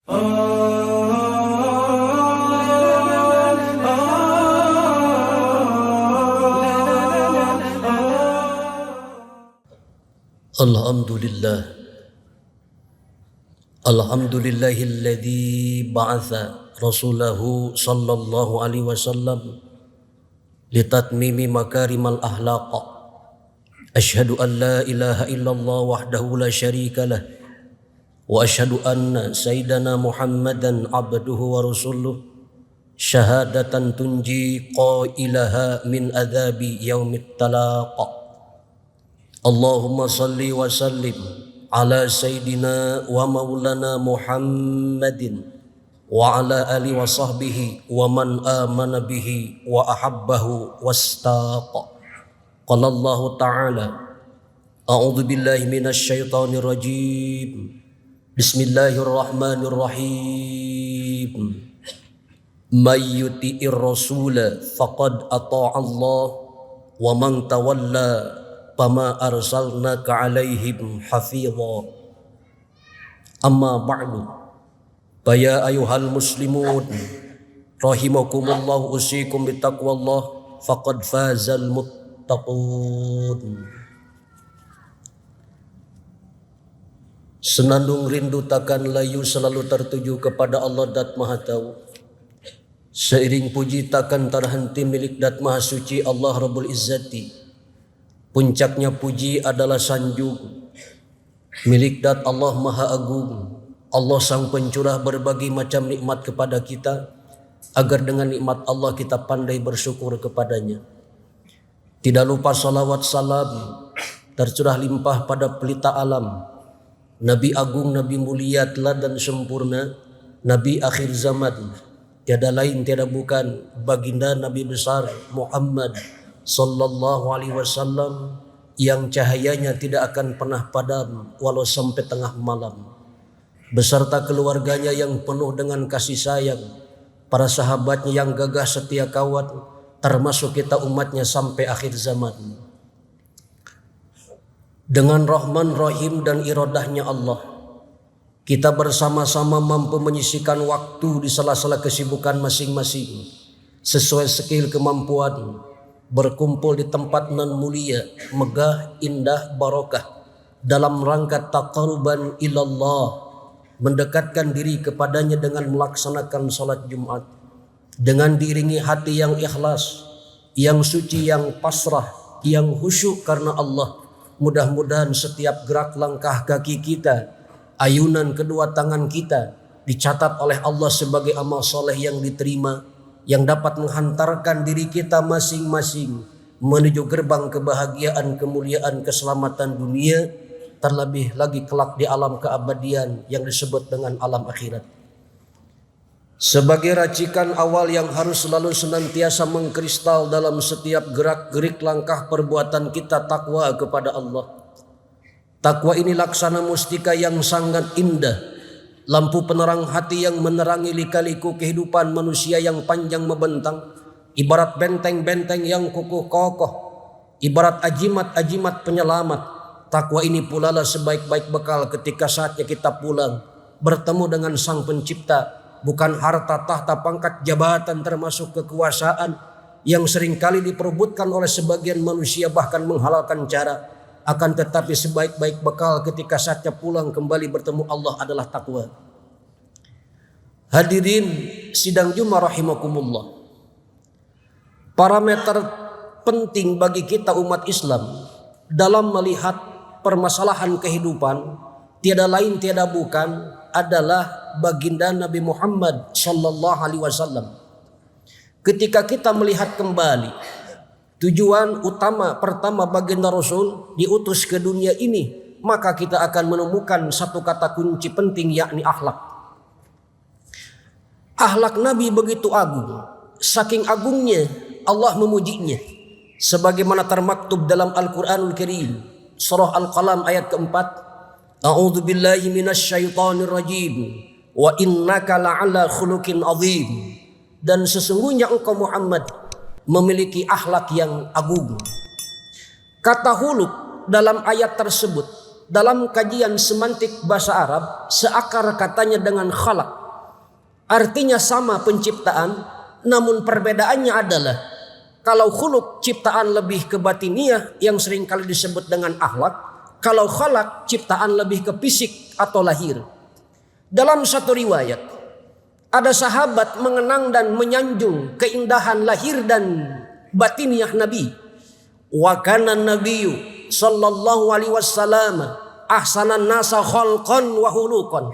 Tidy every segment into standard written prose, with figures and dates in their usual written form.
Alhamdulillah. Alhamdulillahilladzi ba'atha rasulahu sallallahu alaihi wasallam litatmimi makarimal akhlaq. Asyhadu an la ilaha illallah wahdahu la syarika lah wa asyhadu anna sayyidana Muhammadan abduhu wa rasuluh syahadatan tunji qailaha min adzabi yaumit talaq. Allahumma salli wa sallim ala sayyidina wa maulana Muhammadin wa ala alihi wa sahbihi wa man amana bihi wa ahabbahu wastaqa. Qala Allah ta'ala a'udzu billahi minasy syaithanir rajim. Bismillahirrahmanirrahim. May yuti'ir rasula faqad ata'a Allah wa man tawalla fama arsalnaka alaihim hafidha. Amma ba'du. Faya ayuhal muslimun rahimakumullah, usikum bitaqwallah faqad fazal muttaqun. Senandung rindu takkan layu selalu tertuju kepada Allah Dat Maha Tahu. Seiring puji takkan terhenti milik Dat Maha Suci Allah Rabbul Izzati. Puncaknya puji adalah sanjung milik Dat Allah Maha Agung, Allah Sang Pencurah berbagai macam nikmat kepada kita, agar dengan nikmat Allah kita pandai bersyukur kepadanya. Tidak lupa salawat salam tercurah limpah pada pelita alam, Nabi Agung, Nabi mulia, teladan sempurna, Nabi akhir zaman, tiada lain tiada bukan baginda Nabi besar Muhammad sallallahu alaihi wasallam, yang cahayanya tidak akan pernah padam walau sampai tengah malam, beserta keluarganya yang penuh dengan kasih sayang, para sahabatnya yang gagah setia kawan, termasuk kita umatnya sampai akhir zaman. Dengan Rahman Rahim dan iradahnya Allah, kita bersama-sama mampu menyisihkan waktu di sela-sela kesibukan masing-masing sesuai skill kemampuan, berkumpul di tempat nan mulia, megah, indah, barokah dalam rangka taqarruban ilallah, mendekatkan diri kepadanya dengan melaksanakan salat Jumat dengan diiringi hati yang ikhlas, yang suci, yang pasrah, yang khusyuk karena Allah. Mudah-mudahan setiap gerak langkah kaki kita, ayunan kedua tangan kita dicatat oleh Allah sebagai amal soleh yang diterima, yang dapat menghantarkan diri kita masing-masing menuju gerbang kebahagiaan, kemuliaan, keselamatan dunia, terlebih lagi kelak di alam keabadian yang disebut dengan alam akhirat. Sebagai racikan awal yang harus selalu senantiasa mengkristal dalam setiap gerak-gerik langkah perbuatan kita, takwa kepada Allah. Takwa ini laksana mustika yang sangat indah, lampu penerang hati yang menerangi lika-liku kehidupan manusia yang panjang membentang, ibarat benteng-benteng yang kukuh kokoh, ibarat ajimat-ajimat penyelamat. Takwa ini pula lah sebaik-baik bekal ketika saatnya kita pulang bertemu dengan Sang Pencipta. Bukan harta, tahta, pangkat, jabatan, termasuk kekuasaan yang seringkali diperebutkan oleh sebagian manusia, bahkan menghalalkan cara. Akan tetapi sebaik-baik bekal ketika saatnya pulang kembali bertemu Allah adalah takwa. Hadirin sidang Jumat rahimakumullah. Parameter penting bagi kita umat Islam dalam melihat permasalahan kehidupan tiada lain tiada bukan adalah baginda Nabi Muhammad sallallahu alaihi wasallam. Ketika kita melihat kembali tujuan utama pertama baginda Rasul diutus ke dunia ini, maka kita akan menemukan satu kata kunci penting, yakni akhlak. Akhlak Nabi begitu agung, saking agungnya Allah memujinya, sebagaimana termaktub dalam Al-Quranul Karim surah Al-Qalam ayat keempat, a'udzu billahi minasy syaithanir rajim wa innaka la'ala khuluqin azim. Dan sesungguhnya engkau Muhammad memiliki akhlak yang agung. Kata huluk dalam ayat tersebut dalam kajian semantik bahasa Arab seakar katanya dengan khalaq. Artinya sama penciptaan, namun perbedaannya adalah kalau khuluk ciptaan lebih ke batiniah yang seringkali disebut dengan akhlak, kalau khalaq ciptaan lebih ke fisik atau lahir. Dalam satu riwayat, ada sahabat mengenang dan menyanjung keindahan lahir dan batiniah Nabi. Wa kana nabiyyu sallallahu alaihi wasallam ahsanan nasa khalqan wa khuluqan.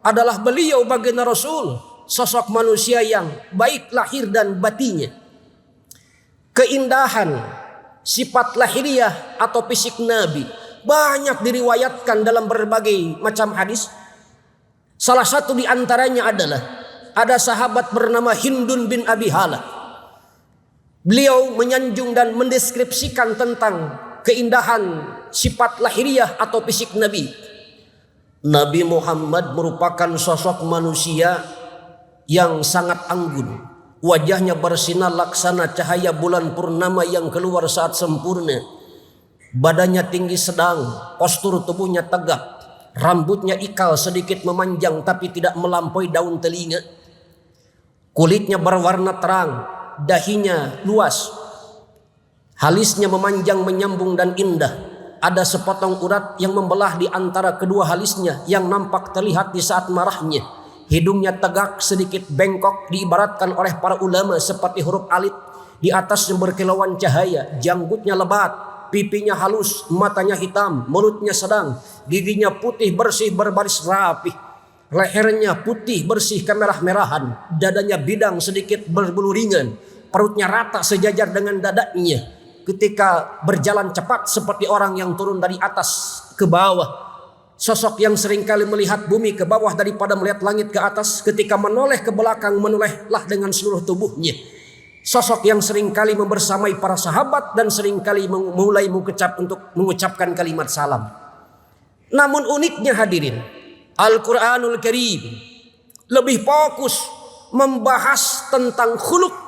Adalah beliau baginda Rasul, sosok manusia yang baik lahir dan batinnya. Keindahan sifat lahiriah atau fisik Nabi banyak diriwayatkan dalam berbagai macam hadis. Salah satu di antaranya adalah ada sahabat bernama Hindun bin Abi Hala. Beliau menyanjung dan mendeskripsikan tentang keindahan sifat lahiriah atau fisik Nabi. Nabi Muhammad merupakan sosok manusia yang sangat anggun. Wajahnya bersinar laksana cahaya bulan purnama yang keluar saat sempurna. Badannya tinggi sedang, postur tubuhnya tegap. Rambutnya ikal sedikit memanjang tapi tidak melampaui daun telinga. Kulitnya berwarna terang, dahinya luas. Halisnya memanjang, menyambung dan indah. Ada sepotong urat yang membelah di antara kedua halisnya yang nampak terlihat di saat marahnya. Hidungnya tegak sedikit bengkok, diibaratkan oleh para ulama seperti huruf alif. Di atasnya berkilauan cahaya, janggutnya lebat, pipinya halus, matanya hitam, mulutnya sedang, giginya putih bersih berbaris rapi. Lehernya putih bersih kemerah-merahan, dadanya bidang sedikit berbulu ringan, perutnya rata sejajar dengan dadanya. Ketika berjalan cepat seperti orang yang turun dari atas ke bawah. Sosok yang seringkali melihat bumi ke bawah daripada melihat langit ke atas. Ketika menoleh ke belakang, menolehlah dengan seluruh tubuhnya. Sosok yang seringkali membersamai para sahabat dan seringkali mulai mengucapkan kalimat salam. Namun uniknya hadirin, Al-Quranul Karim lebih fokus membahas tentang khuluk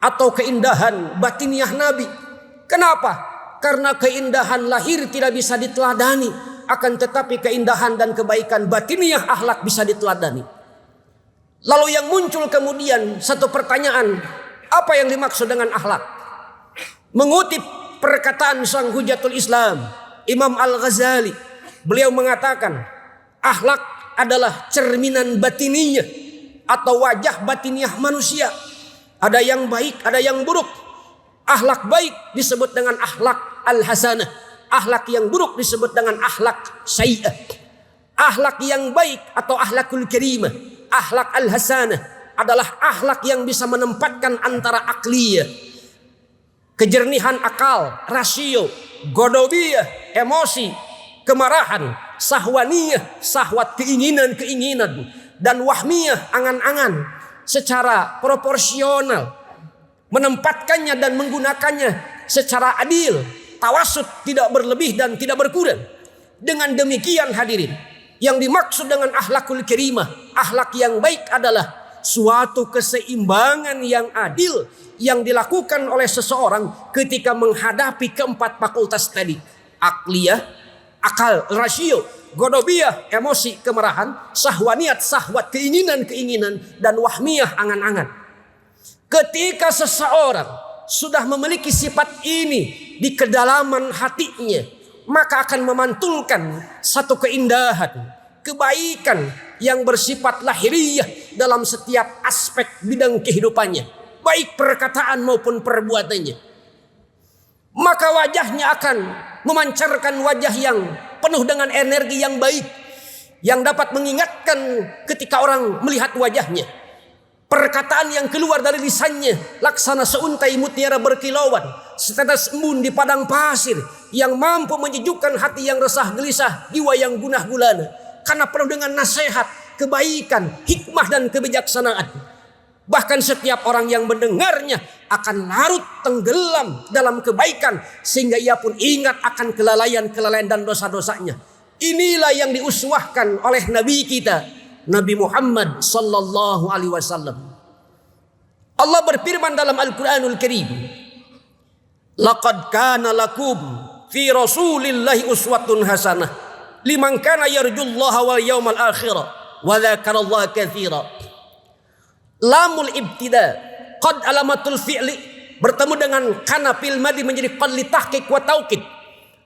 atau keindahan batiniah Nabi. Kenapa? Karena keindahan lahir tidak bisa diteladani, akan tetapi keindahan dan kebaikan batiniah akhlak bisa diteladani. Lalu yang muncul kemudian satu pertanyaan, apa yang dimaksud dengan akhlak? Mengutip perkataan sang Hujatul Islam, Imam Al-Ghazali, beliau mengatakan, akhlak adalah cerminan batiniah atau wajah batiniah manusia. Ada yang baik, ada yang buruk. Akhlak baik disebut dengan akhlak al-hasanah. Akhlak yang buruk disebut dengan akhlak sayyi'ah. Akhlak yang baik atau akhlakul karimah, akhlak al-hasanah adalah akhlak yang bisa menempatkan antara akliyah, kejernihan akal, rasio, godobiyah, emosi, kemarahan, sahwaniyah, sahwat keinginan-keinginan, dan wahmiyah, angan-angan secara proporsional, menempatkannya dan menggunakannya secara adil, tawasud, tidak berlebih dan tidak berkurang. Dengan demikian hadirin, yang dimaksud dengan akhlakul karimah, akhlak yang baik adalah suatu keseimbangan yang adil yang dilakukan oleh seseorang ketika menghadapi keempat fakultas tadi. Akliyah, akal, rasio, godobiyah, emosi, kemarahan, sahwaniyat, sahwat, keinginan-keinginan, dan wahmiyah, angan-angan. Ketika seseorang sudah memiliki sifat ini di kedalaman hatinya, maka akan memantulkan satu keindahan, kebaikan yang bersifat lahiriah dalam setiap aspek bidang kehidupannya, baik perkataan maupun perbuatannya. Maka wajahnya akan memancarkan wajah yang penuh dengan energi yang baik, yang dapat mengingatkan ketika orang melihat wajahnya. Perkataan yang keluar dari lisannya laksana seuntai mutiara berkilauan, setetes embun di padang pasir, yang mampu menyejukkan hati yang resah gelisah, jiwa yang gunah gulana, karena penuh dengan nasihat, kebaikan, hikmah dan kebijaksanaan. Bahkan setiap orang yang mendengarnya akan larut tenggelam dalam kebaikan, sehingga ia pun ingat akan kelalaian-kelalaian dan dosa-dosanya. Inilah yang diuswahkan oleh Nabi kita, Nabi Muhammad sallallahu alaihi wasallam. Allah berfirman dalam Al-Quranul Karim, laqad kana lakum fi rasulillahi uswatun hasanah liman kana yarjullaha wal yawmal akhir wa dzakarallaha katsira. lamul ibtida qad alamatul fi'li bertemu dengan kana fil madi menjadi qad li tahqiq wa taukid,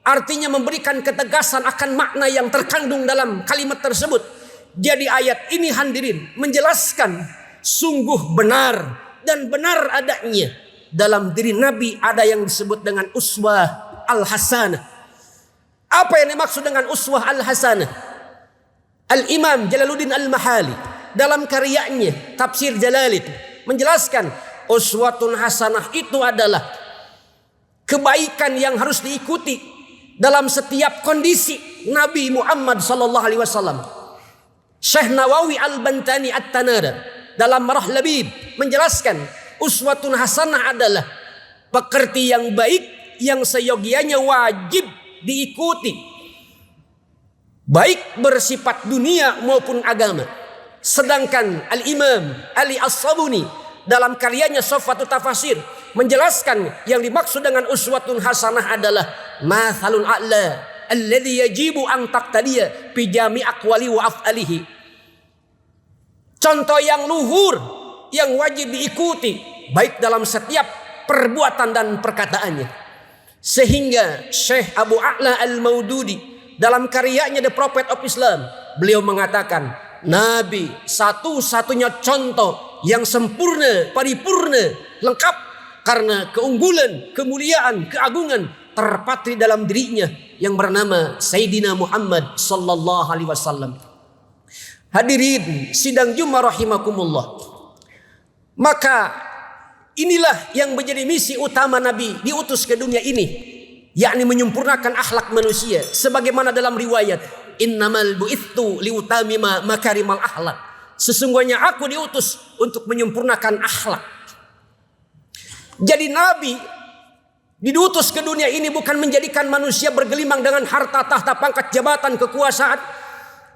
artinya memberikan ketegasan akan makna yang terkandung dalam kalimat tersebut. Jadi ayat ini hadirin menjelaskan sungguh benar dan benar adanya dalam diri Nabi ada yang disebut dengan uswah al-hasanah. Apa yang dimaksud dengan uswah al-hasanah? Al-Imam Jalaluddin Al-Mahali dalam karyanya Tafsir Jalalain menjelaskan uswatun hasanah itu adalah kebaikan yang harus diikuti dalam setiap kondisi Nabi Muhammad sallallahu alaihi wasallam. Syekh Nawawi Al-Bantani At-Tanada dalam Marah Labib menjelaskan uswatun hasanah adalah pekerti yang baik yang seyogianya wajib diikuti, baik bersifat dunia maupun agama. Sedangkan Al-Imam Ali As-Sabuni dalam karyanya Shafatu Tafasir menjelaskan yang dimaksud dengan uswatun hasanah adalah mathalun a'la alladhi yajibu an taqtadiya fi jami' aqwali wa af'alihi. Contoh yang luhur yang wajib diikuti baik dalam setiap perbuatan dan perkataannya. Sehingga Syekh Abu A'la Al-Maududi dalam karyanya The Prophet of Islam, beliau mengatakan Nabi satu-satunya contoh yang sempurna, paripurna, lengkap karena keunggulan, kemuliaan, keagungan terpatri dalam dirinya yang bernama Sayyidina Muhammad sallallahu alaihi wasallam. Hadirin sidang Jumat rahimakumullah. Maka inilah yang menjadi misi utama Nabi diutus ke dunia ini, yakni menyempurnakan akhlak manusia sebagaimana dalam riwayat innamal bu'ithu liutamima makarimal akhlak. Sesungguhnya aku diutus untuk menyempurnakan akhlak. Jadi Nabi diutus ke dunia ini bukan menjadikan manusia bergelimang dengan harta, tahta, pangkat, jabatan, kekuasaan.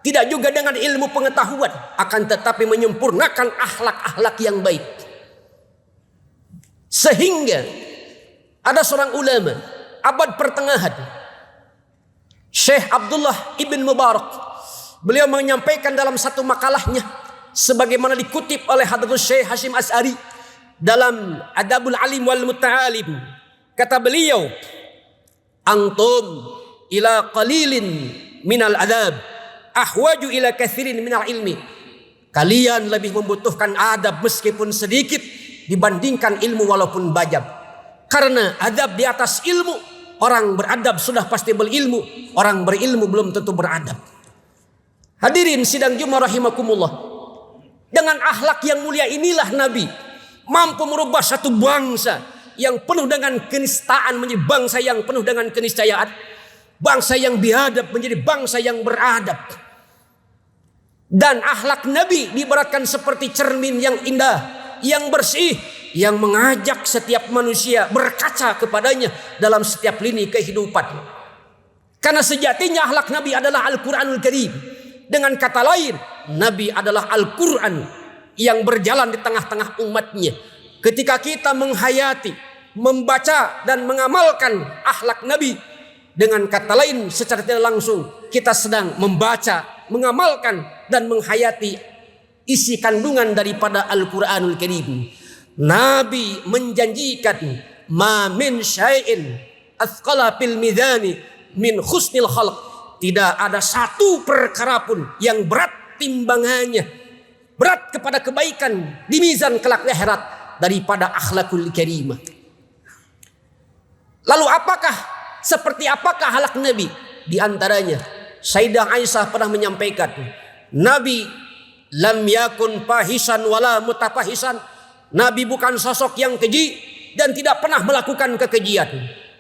Tidak juga dengan ilmu pengetahuan. Akan tetapi menyempurnakan akhlak-akhlak yang baik. Sehingga ada seorang ulama abad pertengahan, Syekh Abdullah Ibn Mubarak, beliau menyampaikan dalam satu makalahnya sebagaimana dikutip oleh Hadratus Syekh Hashim As'ari dalam Adabul Alim wal Muta'alim. Kata beliau, antum ila qalilin minal adab ahwaju ila kathirin minal ilmi. Kalian lebih membutuhkan adab meskipun sedikit dibandingkan ilmu walaupun banyak. Karena adab di atas ilmu, orang beradab sudah pasti berilmu, orang berilmu belum tentu beradab. Hadirin sidang Jumat rahimakumullah. Dengan akhlak yang mulia inilah Nabi mampu merubah satu bangsa yang penuh dengan kenistaan menjadi bangsa yang penuh dengan keniscayaan. Bangsa yang biadab menjadi bangsa yang beradab. Dan akhlak Nabi diibaratkan seperti cermin yang indah, yang bersih, yang mengajak setiap manusia berkaca kepadanya dalam setiap lini kehidupan. Karena sejatinya akhlak Nabi adalah Al-Quranul Karim. Dengan kata lain, Nabi adalah Al-Quran yang berjalan di tengah-tengah umatnya. Ketika kita menghayati, membaca dan mengamalkan akhlak Nabi, dengan kata lain secara tidak langsung kita sedang membaca, mengamalkan dan menghayati isi kandungan daripada Al-Quranul Karim. Nabi menjanjikan ma min syai'in athqala fil mizani min husnil khalq. Tidak ada satu perkara pun yang berat timbangannya, berat kepada kebaikan di mizan kelak akhirat daripada akhlakul karimah. Lalu seperti apakah akhlak Nabi? Di antaranya Sayyidah Aisyah pernah menyampaikan, Nabi lam yakun fahisan wala mutafahisan. Nabi bukan sosok yang keji dan tidak pernah melakukan kekejian.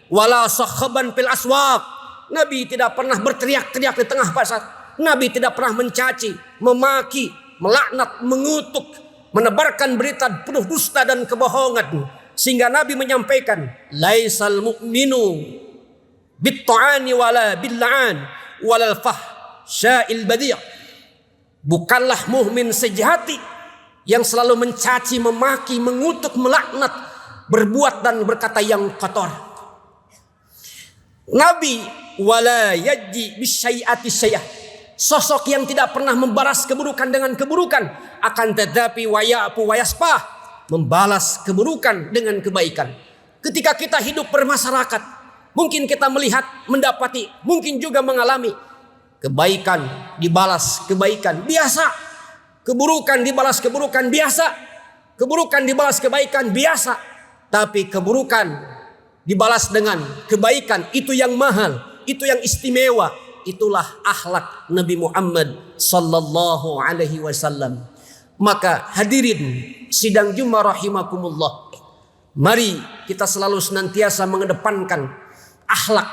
Wala sakhaban fil aswaq. Nabi tidak pernah berteriak-teriak di tengah pasar. Nabi tidak pernah mencaci, memaki, melaknat, mengutuk, menebarkan berita penuh dusta dan kebohongan. Sehingga Nabi menyampaikan, laisal mu'minu bit-ta'ani wala bil-la'an walal fahsya'il badi'. Bukanlah mukmin sejati yang selalu mencaci, memaki, mengutuk, melaknat, berbuat dan berkata yang kotor. Nabi wala yaji bisyai'ati syai'ah. Sosok yang tidak pernah membalas keburukan dengan keburukan, akan tetapi wayafu wayaspah, membalas keburukan dengan kebaikan. Ketika kita hidup bermasyarakat, mungkin kita melihat, mendapati, mungkin juga mengalami kebaikan dibalas kebaikan biasa, keburukan dibalas keburukan biasa, keburukan dibalas kebaikan biasa. Tapi keburukan dibalas dengan kebaikan, itu yang mahal, itu yang istimewa. Itulah akhlak Nabi Muhammad sallallahu alaihi wasallam. Maka hadirin sidang Jumat rahimakumullah, mari kita selalu senantiasa mengedepankan akhlak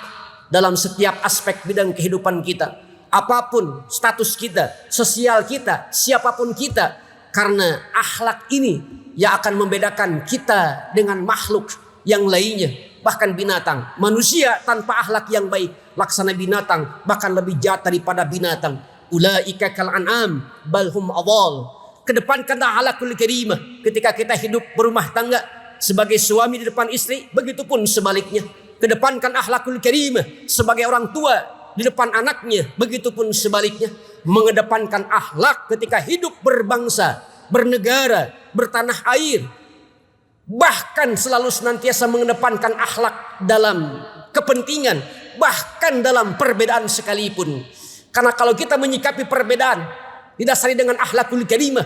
dalam setiap aspek bidang kehidupan kita. Apapun status kita, sosial kita, siapapun kita. Karena akhlak ini yang akan membedakan kita dengan makhluk yang lainnya. Bahkan binatang. Manusia tanpa akhlak yang baik, laksana binatang, bahkan lebih jahat daripada binatang. Ulaika kal an'am bal hum adall. Kedepankanlah akhlakul karimah ketika kita hidup berumah tangga sebagai suami di depan istri, begitupun sebaliknya. Kedepankan akhlakul karimah sebagai orang tua di depan anaknya, begitupun sebaliknya. Mengedepankan akhlak ketika hidup berbangsa, bernegara, bertanah air. Bahkan selalu senantiasa mengedepankan akhlak dalam kepentingan, bahkan dalam perbedaan sekalipun. Karena kalau kita menyikapi perbedaan didasari dengan akhlakul karimah,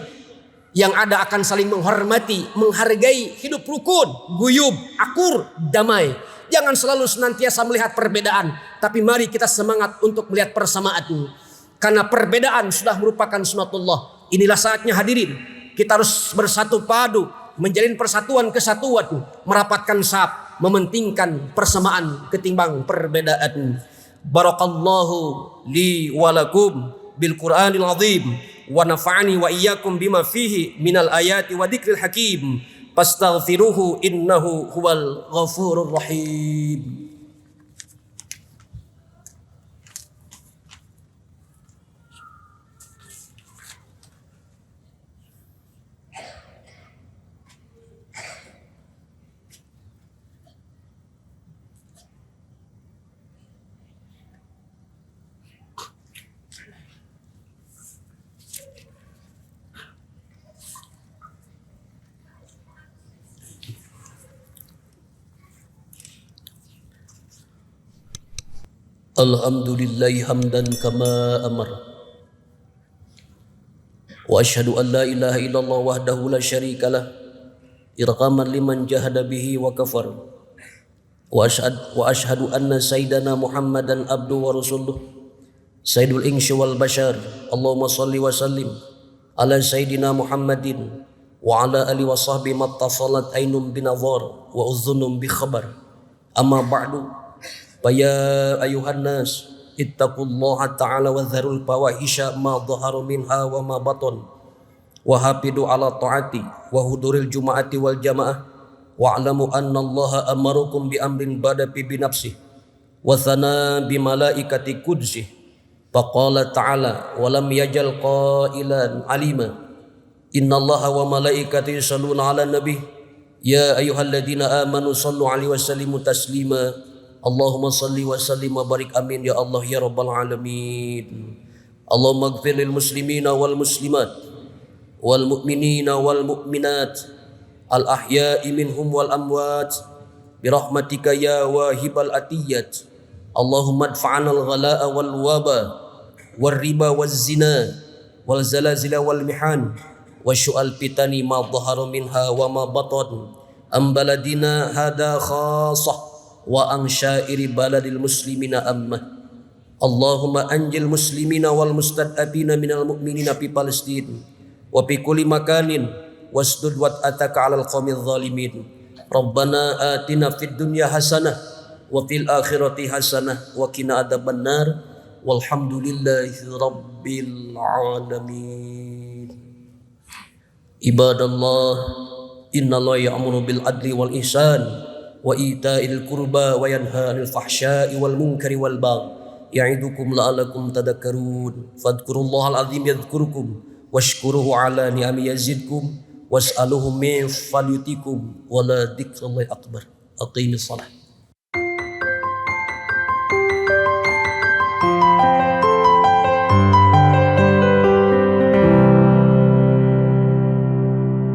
yang ada akan saling menghormati, menghargai, hidup rukun, guyub, akur, damai. Jangan selalu senantiasa melihat perbedaan, tapi mari kita semangat untuk melihat persamaan. Karena perbedaan sudah merupakan sunatullah. Inilah saatnya hadirin, kita harus bersatu padu, menjalin persatuan kesatuan, merapatkan saf, mementingkan persamaan ketimbang perbedaan. Barakallahu li walakum bil Qur'anil azim wa nafa'ani wa iyyakum bima fihi minal ayati wa dzikril hakim. Fastaghfiruhu innahu huwal ghafurur rahim. Alhamdulillahi hamdan kama amar. Wa ashhadu an la ilaha illallah wahdahu la syarikalah irghaman liman jahada bihi wa kafar. Wa ashhadu anna sayyidana Muhammadan abdu wa rasuluh sayyidul insyi wal bashar. Allahumma salli wa sallim ala sayyidina Muhammadin wa ala alihi wa sahbihi mattasalat ainum binazar wa udhunum bi khabar. Amma ba'du. Faya ayuhan nas ittaqullaha ta'ala wa dharul fawahisha ma dhahara minha wa ma batan wa hafidu ala ta'ati wa huduril juma'ati wal jama'ah wa alamu anna allaha amarukum bi amrin bada bi nafsih wa thana bi malaikati qudsih faqala ta'ala wa lam yajal qailan alima innallaha wa malaikati yusalluna ala nabi ya ayyuhalladzina amanu sallu alaihi wa sallimu taslima. Allahumma salli wa sallim wa barik amin ya Allah ya rabbal alamin. Allahumma ighfir lil muslimina wal muslimat wal mu'minina wal mu'minat al ahya'i minhum wal amwat bi rahmatika ya wahibal atiyat. Allahumma adfa'na al ghalaa wal waba wal riba waz zina wal zalazila wal mihan wa syu'al pitani ma dhahara minha wa ma batan am baladina hada khassah wa an syairi baladil muslimina amma. Allahumma anjil muslimina wal mustad'abina minal mu'minina fi Palestin wa fi kulli makanin wasdud wat'ataka 'alal qaumidz zalimin. Rabbana atina fid dunya hasanah wa fil akhirati hasanah wa qina adzabannar. Walhamdulillahi rabbil alamin. Ibadallah, innallaha ya'muru bil adli wal ihsan wa ita'il qurba wa yanha 'anil fahsya'i wal munkari wal baghi ya'idukum la'allakum tadhakkarun. Fadhkurullahal azim yadhkurukum washkuruhu 'ala ni'ami yazidkum was'aluhu min fadlatikum wa la dzikrullahi akbar. Aqimis shalah.